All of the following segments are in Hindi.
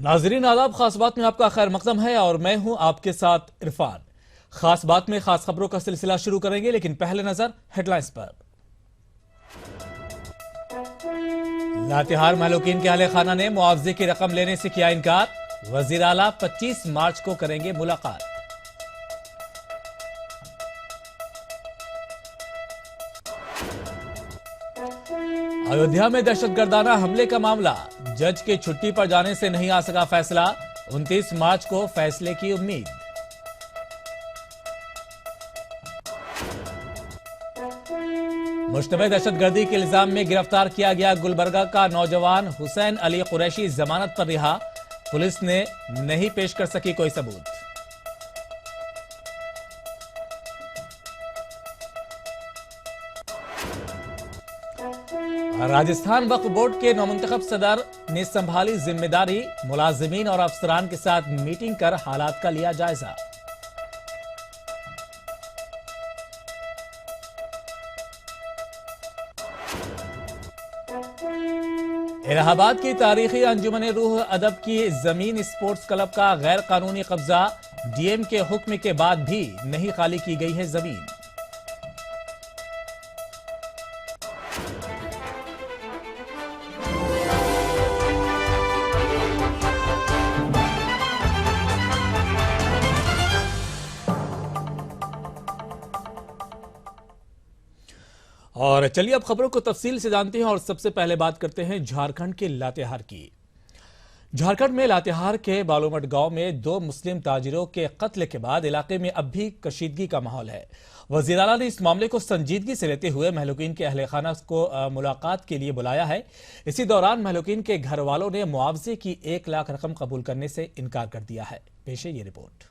नाजरीन आदाब, खास बात में आपका खैर मकदम है और मैं हूं आपके साथ इरफान। खास बात में खास खबरों का सिलसिला शुरू करेंगे, लेकिन पहले नजर हेडलाइंस पर। लातेहार महलूकीन के अहले खाना ने मुआवजे की रकम लेने से किया इनकार। वजीर आला 25 मार्च को करेंगे मुलाकात। अयोध्या में दहशतगर्दाना हमले का मामला, जज के छुट्टी पर जाने से नहीं आ सका फैसला। 29 मार्च को फैसले की उम्मीद। मुश्तबह दहशतगर्दी के इल्जाम में गिरफ्तार किया गया गुलबर्गा का नौजवान हुसैन अली कुरैशी जमानत पर रिहा। पुलिस ने नहीं पेश कर सकी कोई सबूत। राजस्थान वक्फ बोर्ड के नौमुंतखब सदर ने संभाली जिम्मेदारी। मुलाजिमीन और अफसरान के साथ मीटिंग कर हालात का लिया जायजा। इलाहाबाद की तारीखी अंजुमन रूह अदब की जमीन स्पोर्ट्स क्लब का गैर कानूनी कब्जा। डीएम के हुक्म के बाद भी नहीं खाली की गई है जमीन। और चलिए अब खबरों को तफसील से जानते हैं और सबसे पहले बात करते हैं झारखंड के लातेहार की। झारखंड में लातेहार के बालूमठ गांव में 2 मुस्लिम ताजिरों के कत्ल के बाद इलाके में अब भी कशीदगी का माहौल है। वजीर आला ने इस मामले को संजीदगी से लेते हुए महलूकीन के अहले खाना को मुलाकात के लिए बुलाया है। इसी दौरान महलूकीन के घर वालों ने मुआवजे की 1 लाख रकम कबूल करने से इनकार कर दिया है। पेश है ये रिपोर्ट।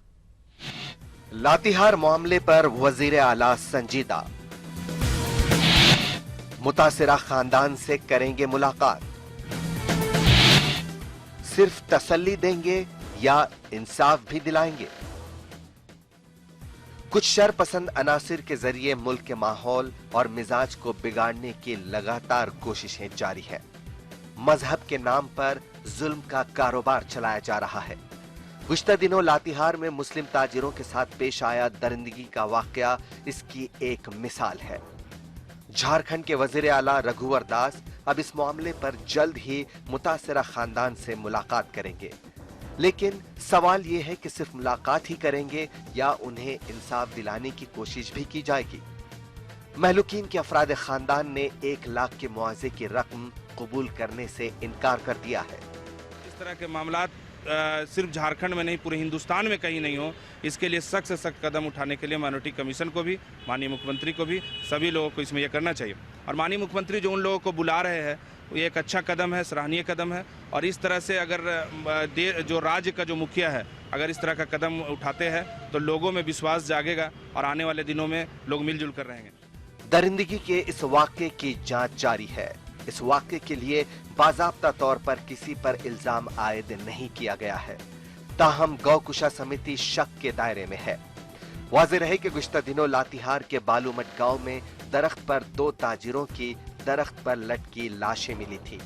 लातेहार मामले पर वजीर आला संजीदा, मुतासिरा खानदान से करेंगे मुलाकात। सिर्फ तसल्ली देंगे या इंसाफ भी दिलाएंगे? कुछ शरपसंद अनासिर के जरिए मुल्क के माहौल और मिजाज को बिगाड़ने की लगातार कोशिशें जारी है। मजहब के नाम पर जुल्म का कारोबार चलाया जा रहा है। गुज़िश्ता दिनों लातेहार में मुस्लिम ताजिरों के साथ पेश आया दरिंदगी का वाकया इसकी एक मिसाल है। झारखंड के वजीर आला रघुवर दास अब इस मामले पर जल्द ही मुतासिरा खानदान से मुलाकात करेंगे, लेकिन सवाल यह है कि सिर्फ मुलाकात ही करेंगे या उन्हें इंसाफ दिलाने की कोशिश भी की जाएगी। महलूकीन के अफराद खानदान ने 1 लाख के मुआवजे की रकम कबूल करने से इनकार कर दिया है। इस तरह के मामला सिर्फ झारखंड में नहीं, पूरे हिंदुस्तान में कहीं नहीं हो, इसके लिए सख्त से सख्त कदम उठाने के लिए माइनॉरिटी कमीशन को भी, माननीय मुख्यमंत्री को भी, सभी लोगों को इसमें यह करना चाहिए। और माननीय मुख्यमंत्री जो उन लोगों को बुला रहे हैं, ये एक अच्छा कदम है, सराहनीय कदम है। और इस तरह से अगर जो राज्य का जो मुखिया है अगर इस तरह का कदम उठाते हैं तो लोगों में विश्वास जागेगा और आने वाले दिनों में लोग मिलजुल कर रहेंगे। दरिंदगी के इस वाक़े की जांच जारी है। इस वाक़े के लिए बाज़ाब्ता तौर पर किसी पर इल्जाम आयद नहीं किया गया है, ताहम गौकुशा समिति शक के दायरे में है। वाज़ेह रहे कि गुज़िश्ता दिनों लातेहार के बालूमठ गांव में दरख्त पर 2 ताजिरों की दरख्त पर लटकी लाशें मिली थी।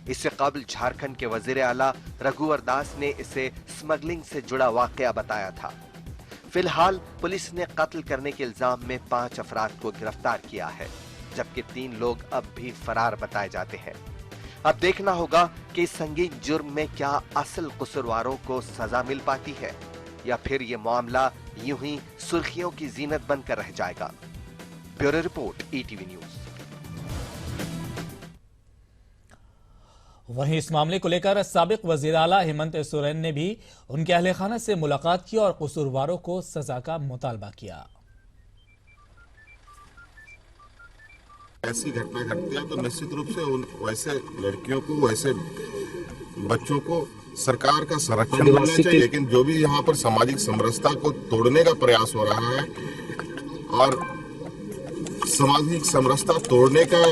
इससे कबल झारखंड के वजीर आला रघुवर दास ने इसे स्मगलिंग से जुड़ा वाकया बताया था। फिलहाल पुलिस ने कत्ल करने के इल्जाम में 5 अफराद को गिरफ्तार किया है, जबकि 3 लोग अब भी फरार बताए जाते हैं। अब देखना होगा कि इस संगीन जुर्म में क्या असल कसूरवारों को सजा मिल पाती है या फिर ये मामला यूं ही सुर्खियों की जीनत बनकर रह जाएगा। Bureau report, ETV news. वहीं इस मामले को लेकर साबिक वजीर आला हेमंत सोरेन ने भी उनके अहले खाना से मुलाकात की और कसूरवारों को सजा का मुतालबा किया। ऐसी घटना घटती है तो निश्चित रूप से वैसे लड़कियों को, वैसे बच्चों को सरकार का संरक्षण मिलना चाहिए। लेकिन जो भी यहाँ पर सामाजिक समरसता को तोड़ने का प्रयास हो रहा है और सामाजिक समरसता तोड़ने का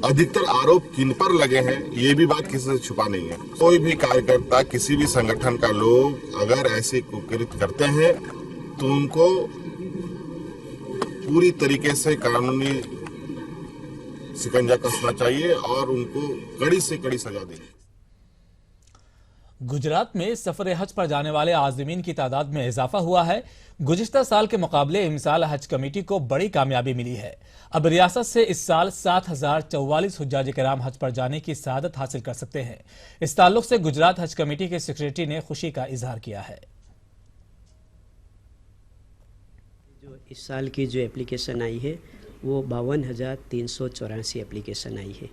अधिकतर आरोप किन पर लगे हैं, ये भी बात किसी से छुपा नहीं है। कोई भी कार्यकर्ता, किसी भी संगठन का लोग अगर ऐसे कुकृत्य करते हैं तो उनको पूरी तरीके से कानूनी शिकंजा कसना चाहिए और उनको कड़ी से कड़ी सजा देनी। गुजरात में सफर हज पर जाने वाले आज़मीन की तादाद में इजाफा हुआ है। गुज़िश्ता साल के मुकाबले इमसाल हज कमेटी को बड़ी कामयाबी मिली है। अब रियासत से इस साल 7,044 हुज्जाज किराम हज पर जाने की सआदत हासिल कर सकते हैं। इस ताल्लुक से गुजरात हज कमेटी के सेक्रेटरी ने खुशी का इजहार किया है। जो इस साल की जो एप्लीकेशन आई है वो 52,384 एप्लीकेशन आई है।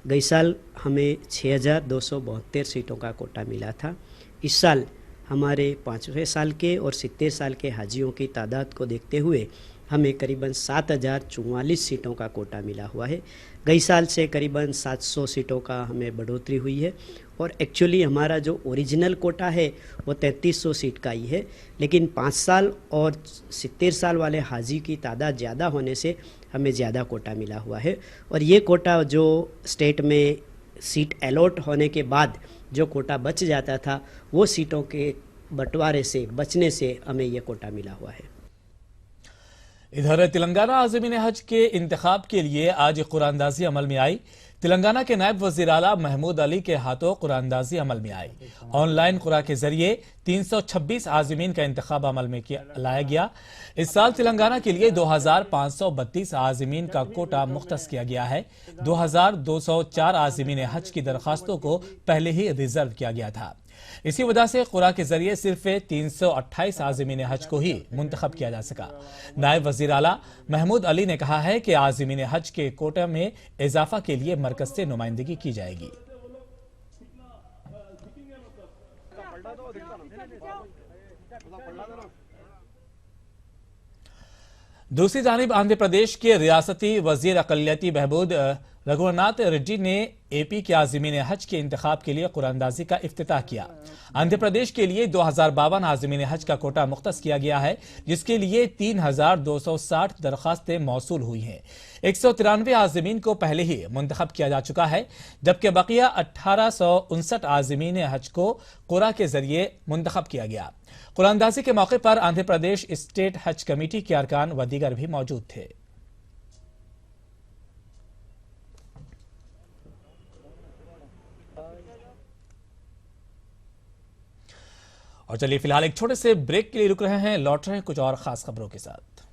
गई साल हमें 6,272 सीटों का कोटा मिला था। इस साल हमारे 5वें साल के और 70 साल के हाजियों की तादाद को देखते हुए हमें करीबन 7,044 सीटों का कोटा मिला हुआ है। गई साल से करीबन 700 सीटों का हमें बढ़ोतरी हुई है और एक्चुअली हमारा जो ओरिजिनल कोटा है वो 3,300 सीट का ही है, लेकिन 5 साल और 70 साल वाले हाजी की तादाद ज़्यादा होने से हमें ज़्यादा कोटा मिला हुआ है। और ये कोटा जो स्टेट में सीट अलॉट होने के बाद जो कोटा बच जाता था वो सीटों के बंटवारे से बचने से हमें ये कोटा मिला हुआ है। इधर तेलंगाना आज़मीन हज के इंतखाब के लिए आज कुरानदाजी अमल में आई। तेलंगाना के नायब वज़ीर आला महमूद अली के हाथों कुरानदाजी अमल में आई। ऑनलाइन कुरान के जरिए 326 आज़मीन का इंतखाब अमल में लाया गया। इस साल तेलंगाना के लिए 2,532 आज़मीन का कोटा मुख्तस किया गया है। 2,204 आज़मीन हज की दरखास्तों को पहले ही रिजर्व किया गया था। इसी वजह से कुरान के जरिए सिर्फ 328 आज़मीन हज को ही मुंतखब किया जा सका। नायब वज़ीर आला महमूद अली ने कहा है कि आज़मीन हज के कोटे में इजाफा के लिए मरकज से नुमाइंदगी की जाएगी। दूसरी जानिब आंध्र प्रदेश के रियासती वजीर अक़लियती बहबूद रघुनाथ रेड्डी ने एपी के आज़मीन हज के इंतखाब के लिए कुरानदाजी का इफ्तिताह किया। आंध्र प्रदेश के लिए 2,052 आज़मीन हज का कोटा मुख्तस किया गया है, जिसके लिए 3,260 दरखास्तें मौसूल हुई हैं। 193 आज़मीन को पहले ही मुंतखब किया जा चुका है, जबकि बकिया 1,859 आज़मीन हज को कुरा के जरिए मुंतखब किया गया। कुरानदाजी के मौके पर आंध्र प्रदेश स्टेट हज कमेटी के अरकान व दीगर भी मौजूद थे। और चलिए फिलहाल एक छोटे से ब्रेक के लिए रुक रहे हैं, लौट रहे हैं कुछ और खास खबरों के साथ।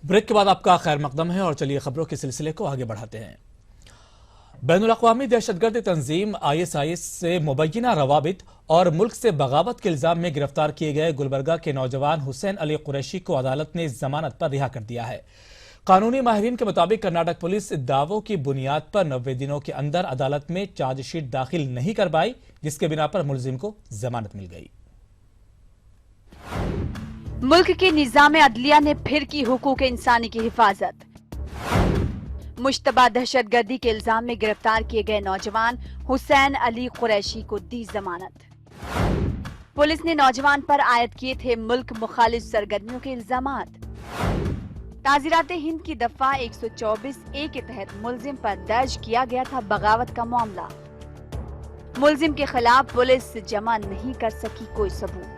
ब्रेक के बाद आपका खैर मकदम है और चलिए खबरों के सिलसिले को आगे बढ़ाते हैं। बैनुल-अक़वामी दहशतगर्द तंजीम ISIS से मुबैना रवाबित और मुल्क से बगावत के इल्जाम में गिरफ्तार किए गए गुलबर्गा के नौजवान हुसैन अली कुरैशी को अदालत ने जमानत पर रिहा कर दिया है। कानूनी माहिरीन के मुताबिक कर्नाटक पुलिस दावों की बुनियाद पर 90 दिनों के अंदर अदालत में चार्जशीट दाखिल नहीं कर पाई, जिसके बिना पर मुलजिम को जमानत मिल गई। मुल्क के निजाम अदलिया ने फिर की हुकूक इंसानी की हिफाजत। मुश्तबा दहशतगर्दी के इल्जाम में गिरफ्तार किए गए नौजवान हुसैन अली कुरैशी को दी जमानत। पुलिस ने नौजवान पर आयद किए थे मुल्क मुखालिफ सरगर्मियों के इल्जामात। ताज़ीराते हिंद की दफा 124A के तहत मुलजिम पर दर्ज किया गया था बगावत का मामला। मुलजिम के खिलाफ पुलिस जमा नहीं कर सकी कोई सबूत।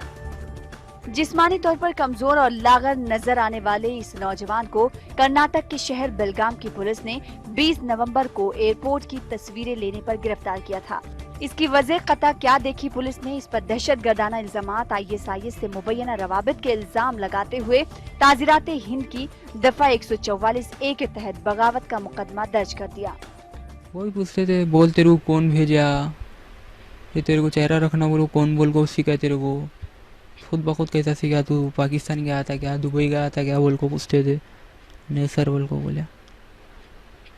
जिस्मानी तौर पर कमजोर और लागर नजर आने वाले इस नौजवान को कर्नाटक के शहर बेलगाम की पुलिस ने 20 नवंबर को एयरपोर्ट की तस्वीरें लेने पर गिरफ्तार किया था। इसकी वजह कता क्या देखी पुलिस ने इस पर दहशतगर्दाना इल्जामात ISIS से मुबैना रवाबित के इल्जाम लगाते हुए ताज़ीराते हिंद की दफा 144A के तहत बगावत का मुकदमा दर्ज कर दिया। वही पूछते थे, बोल तेरे को कौन भेजा, ये तेरे को चेहरा रखना बोलो, कौन बोल को सीखा तेरे को, खुद ब खुद कैसा सीखा, तू पाकिस्तान गया था क्या, दुबई गया था क्या, बोल को पूछते थे। नहीं सर बोल को बोला।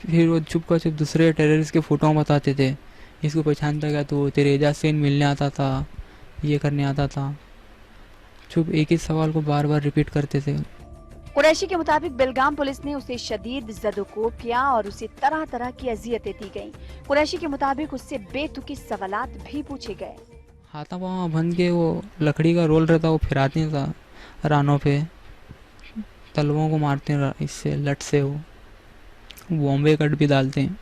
फिर वो चुप का चुप दूसरे टेररिस्ट के फोटो बताते थे, इसको पहचानता क्या तू, तेरे एजाज से मिलने आता था, ये करने आता था। चुप एक ही सवाल को बार बार रिपीट करते थे। कुरैशी के मुताबिक बेलगाम पुलिस ने उसे शदीद ज़दोकोब किया और उसे तरह तरह की अजियतें दी गईं। कुरैशी के मुताबिक उससे बेतुकी सवालात भी पूछे गए। हाथा पाँव बन के वो लकड़ी का रोल रहता वो फिराते था रानों पे, तलवों को मारते इससे लट से वो, बॉम्बे कट भी डालते हैं।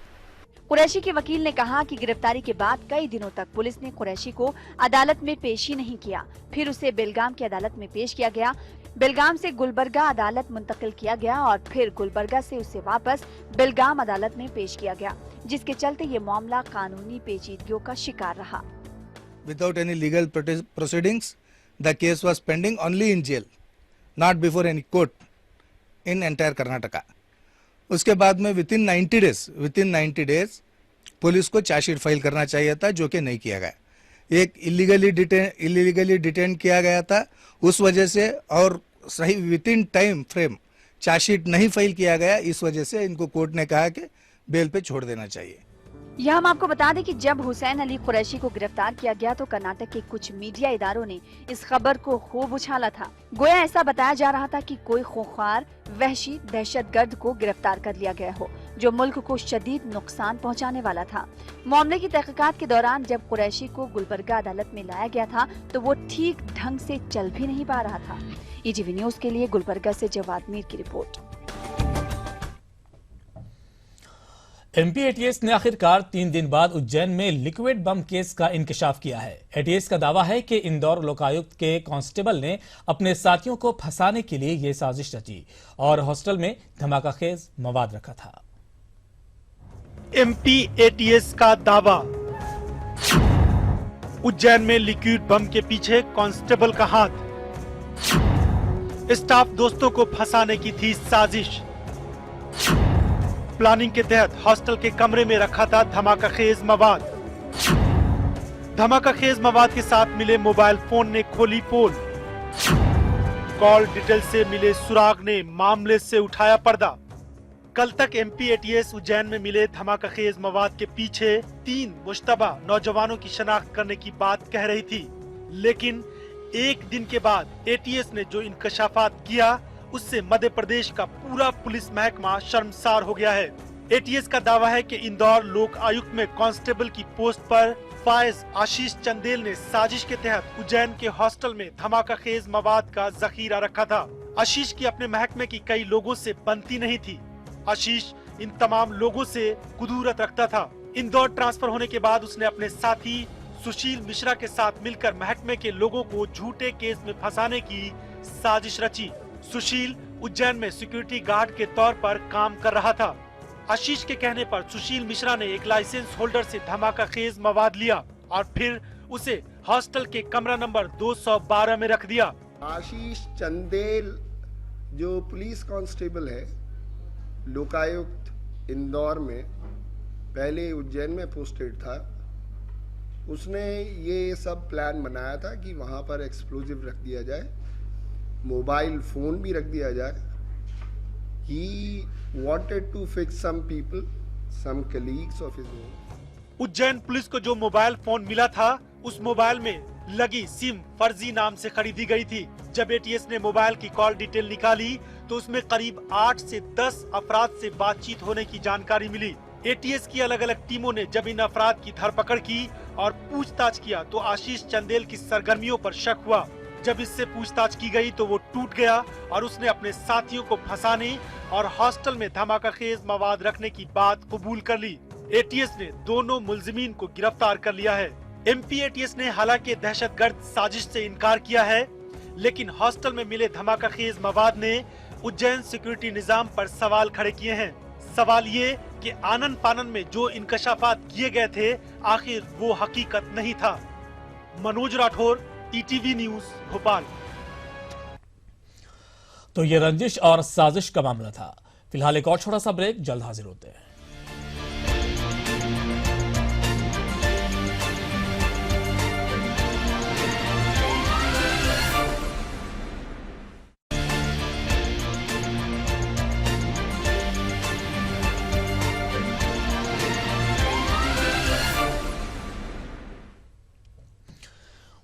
कुरैशी के वकील ने कहा कि गिरफ्तारी के बाद कई दिनों तक पुलिस ने कुरैशी को अदालत में पेश ही नहीं किया। फिर उसे बेलगाम की अदालत में पेश किया गया। बेलगाम से गुलबर्गा अदालत मुंतकिल किया गया और फिर गुलबर्गा से उसे वापस बेलगाम अदालत में पेश किया गया, जिसके चलते ये मामला कानूनी पेचीदगियों का शिकार रहा। Without any legal proceedings, the case was pending only in jail, not before any court in entire Karnataka. उसके बाद में विद इन 90 डेज पुलिस को चार्जशीट फाइल करना चाहिए था, जो कि नहीं किया गया। एक इलीगली डिटेन किया गया था, उस वजह से, और सही with in time frame chargesheet नहीं फाइल किया गया, इस वजह से इनको कोर्ट ने कहा कि बेल पे छोड़ देना चाहिए। यह हम आपको बता दें कि जब हुसैन अली कुरैशी को गिरफ्तार किया गया तो कर्नाटक के कुछ मीडिया इदारों ने इस खबर को खूब उछाला था। गोया ऐसा बताया जा रहा था कि कोई खूंखार वहशी दहशतगर्द को गिरफ्तार कर लिया गया हो, जो मुल्क को शदीद नुकसान पहुंचाने वाला था। मामले की तहकीकात के दौरान जब कुरैशी को गुलबर्गा अदालत में लाया गया था तो वो ठीक ढंग से चल भी नहीं पा रहा था। ईटीवी न्यूज के लिए गुलबर्गा से जवाद मीर की रिपोर्ट। एमपी एटीएस ने आखिरकार 3 दिन बाद उज्जैन में लिक्विड बम केस का इंकशाफ किया है। एटीएस का दावा है कि इंदौर लोकायुक्त के कांस्टेबल ने अपने साथियों को फंसाने के लिए यह साजिश रची और हॉस्टल में धमाकाखेज मवाद रखा था। एमपी एटीएस का दावा, उज्जैन में लिक्विड बम के पीछे कांस्टेबल का हाथ, स्टाफ दोस्तों को फंसाने की थी साजिश। प्लानिंग के तहत हॉस्टल के कमरे में रखा था धमाकाखेज मवाद। धमाकाखेज मवाद के साथ मिले मोबाइल फोन ने खोली पोल। कॉल डिटेल से मिले सुराग ने मामले से उठाया पर्दा। कल तक एमपी एटीएस उज्जैन में मिले धमाकाखेज मवाद के पीछे 3 मुश्तबा नौजवानों की शनाख्त करने की बात कह रही थी, लेकिन एक दिन के बाद एटीएस ने जो इंकशाफात किया उससे मध्य प्रदेश का पूरा पुलिस महकमा शर्मसार हो गया है। एटीएस का दावा है कि इंदौर लोक आयुक्त में कांस्टेबल की पोस्ट पर फायज आशीष चंदेल ने साजिश के तहत उज्जैन के हॉस्टल में धमाकाखेज मवाद का जखीरा रखा था। आशीष की अपने महकमे की कई लोगों से बनती नहीं थी। आशीष इन तमाम लोगों से कुदूरत रखता था। इंदौर ट्रांसफर होने के बाद उसने अपने साथी सुशील मिश्रा के साथ मिलकर महकमे के लोगों को झूठे केस में फंसाने की साजिश रची। सुशील उज्जैन में सिक्योरिटी गार्ड के तौर पर काम कर रहा था। आशीष के कहने पर सुशील मिश्रा ने एक लाइसेंस होल्डर से धमाकाखेज मवाद लिया और फिर उसे हॉस्टल के कमरा नंबर 212 में रख दिया। आशीष चंदेल जो पुलिस कांस्टेबल है लोकायुक्त इंदौर में, पहले उज्जैन में पोस्टेड था, उसने ये सब प्लान बनाया था कि वहाँ पर एक्सप्लोजिव रख दिया जाए, मोबाइल फोन भी रख दिया जाए। He wanted to fix some people, some colleagues of his own. Ujjain police को जो मोबाइल फोन मिला था उस मोबाइल में लगी सिम फर्जी नाम से खरीदी गई थी। जब एटीएस ने मोबाइल की कॉल डिटेल निकाली तो उसमें करीब 8 से 10 अफराद से बातचीत होने की जानकारी मिली। एटीएस की अलग अलग टीमों ने जब इन अफराद की धरपकड़ की और पूछताछ किया तो आशीष चंदेल की सरगर्मियों पर शक हुआ। जब इससे पूछताछ की गई तो वो टूट गया और उसने अपने साथियों को फंसाने और हॉस्टल में धमाकाखेज मवाद रखने की बात कबूल कर ली। एटीएस ने दोनों मुलजिमीन को गिरफ्तार कर लिया है। एमपी एटीएस ने हालांकि दहशतगर्द साजिश से इनकार किया है, लेकिन हॉस्टल में मिले धमाकाखेज मवाद ने उज्जैन सिक्योरिटी निजाम पर सवाल खड़े किए हैं। सवाल ये कि आनन फानन में जो इंकशाफात किए गए थे आखिर वो हकीकत नहीं था। Manoj Rathore, ETV news, Bhopal. तो ये रंजिश और साजिश का मामला था। फिलहाल एक और छोटा सा ब्रेक, जल्द हाजिर होते हैं।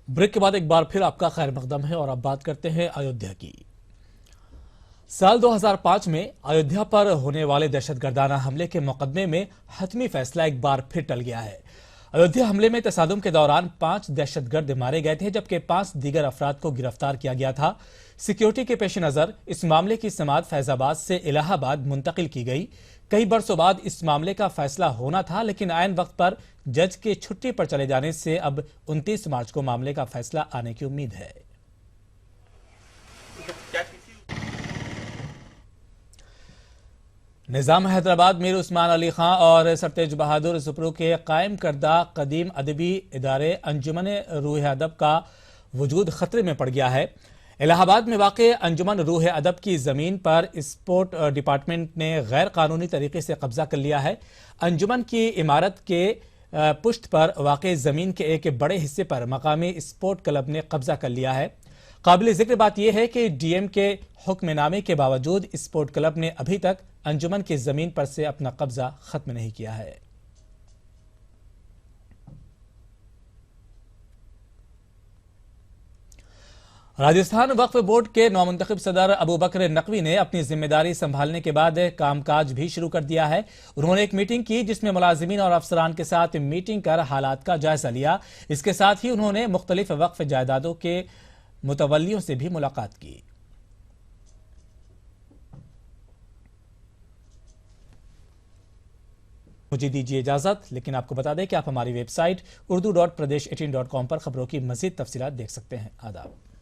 ब्रेक के बाद एक बार फिर आपका खैर मकदम है और अब बात करते हैं अयोध्या की। साल 2005 में अयोध्या पर होने वाले दहशतगर्दाना हमले के मुकदमे में हतमी फैसला एक बार फिर टल गया है। अयोध्या हमले में तसादुम के दौरान 5 दहशतगर्द मारे गए थे, जबकि 5 दीगर अफराद को गिरफ्तार किया गया था। सिक्योरिटी के पेश नजर इस मामले की समाअत फैजाबाद से इलाहाबाद मुंतकिल की गई। कई बरसों बाद इस मामले का फैसला होना था, लेकिन आयन वक्त पर जज के छुट्टी पर चले जाने से अब 29 मार्च को मामले का फैसला आने की उम्मीद है। निजाम हैदराबाद मीर उस्मान अली खां और सरतेज बहादुर सुपरू के कायम करदा कदीम अदबी इदारे अंजुमन रूह अदब का वजूद खतरे में पड़ गया है। इलाहाबाद में वाक़ अंजुमन रूह अदब की ज़मीन पर स्पोर्ट डिपार्टमेंट ने गैर कानूनी तरीके से कब्जा कर लिया है। अंजुमन की इमारत के पुश्त पर वाक़ ज़मीन के एक बड़े हिस्से पर मकामी स्पोर्ट क्लब ने कब्जा कर लिया है। काबिल जिक्र बात यह है कि डीएम के हुक्मनामे के बावजूद स्पोर्ट क्लब ने अभी तक अंजुमन की जमीन पर से अपना कब्जा खत्म नहीं किया है। राजस्थान वक्फ बोर्ड के नौमुंतखब सदर अबू बकर नकवी ने अपनी जिम्मेदारी संभालने के बाद कामकाज भी शुरू कर दिया है। उन्होंने एक मीटिंग की जिसमें मुलाजिमीन और अफसरान के साथ मीटिंग कर हालात का जायजा लिया। इसके साथ ही उन्होंने मुख्तलिफ वक्फ जायदादों के मुतवल्लियों से भी मुलाकात की। मुझे दीजिए इजाजत, लेकिन आपको बता दें कि आप हमारी वेबसाइट urdu.pradesh18.com पर खबरों की मजीद तफसीलात देख सकते हैं। आदाब।